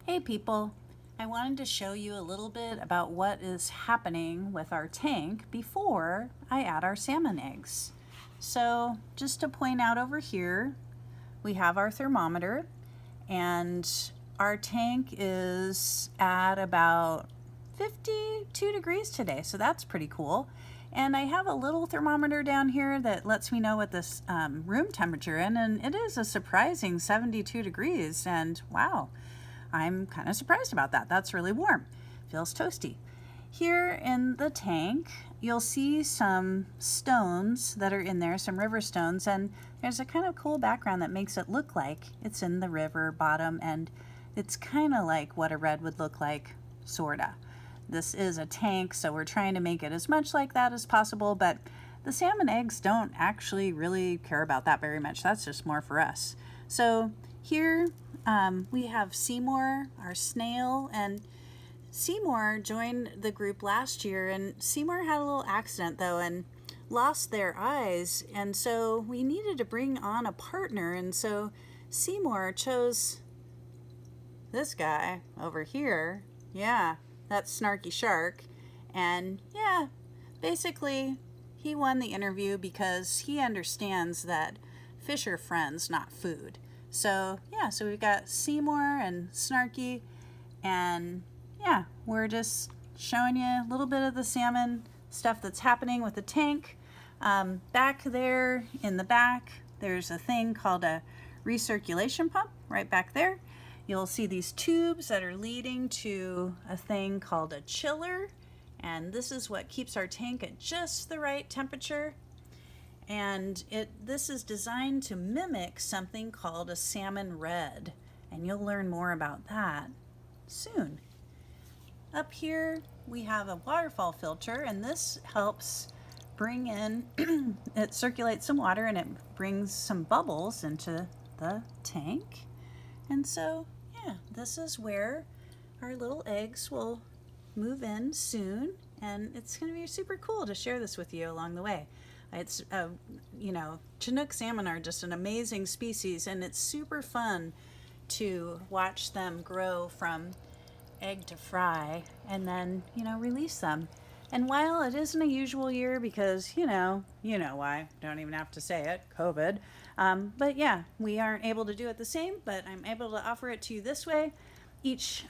Hey people, I wanted to show you a little bit about what is happening with our tank before I add our salmon eggs. So just to point out over here, we have our thermometer and our tank is at about 52 degrees today, so that's pretty cool. And I have a little thermometer down here that lets me know what this room temperature is, and it is a surprising 72 degrees, and wow. I'm kind of surprised about that. That's really warm. Feels toasty. Here in the tank, you'll see some stones that are in there, some river stones, and there's a kind of cool background that makes it look like it's in the river bottom, and it's kind of like what a red would look like, sorta. This is a tank, so we're trying to make it as much like that as possible, but the salmon eggs don't actually really care about that very much. That's just more for us. So here we have Seymour, our snail, and Seymour joined the group last year, and Seymour had a little accident though and lost their eyes, and so we needed to bring on a partner, and so Seymour chose this guy over here. Yeah, that's Snarky Shark, and yeah, basically he won the interview because he understands that fish are friends, not food. So yeah, so we've got Seymour and Snarky, and yeah, we're just showing you a little bit of the salmon stuff that's happening with the tank. Back there in the back, there's a thing called a recirculation pump right back there. You'll see these tubes that are leading to a thing called a chiller, and this is what keeps our tank at just the right temperature. And this is designed to mimic something called a salmon red, and you'll learn more about that soon. Up here we have a waterfall filter, and this helps bring in it circulates some water and it brings some bubbles into the tank. And so yeah, this is where our little eggs will move in soon, and it's going to be super cool to share this with you along the way. It's, Chinook salmon are just an amazing species, and it's super fun to watch them grow from egg to fry and then, release them. And while it isn't a usual year because, you know why, don't even have to say it, COVID. But yeah, we aren't able to do it the same, but I'm able to offer it to you this way. Each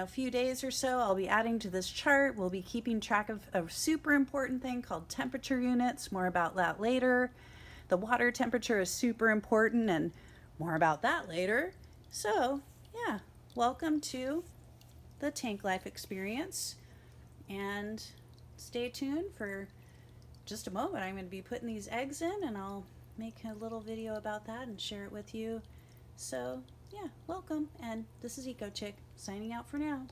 few days or so, I'll be adding to this chart. We'll be keeping track of a super important thing called temperature units. More about that later. The water temperature is super important, and more about that later. So yeah, welcome to the Tank Life Experience, and stay tuned for just a moment. I'm going to be putting these eggs in, and I'll make a little video about that and share it with you. So yeah, welcome, and this is Eco Chick signing out for now.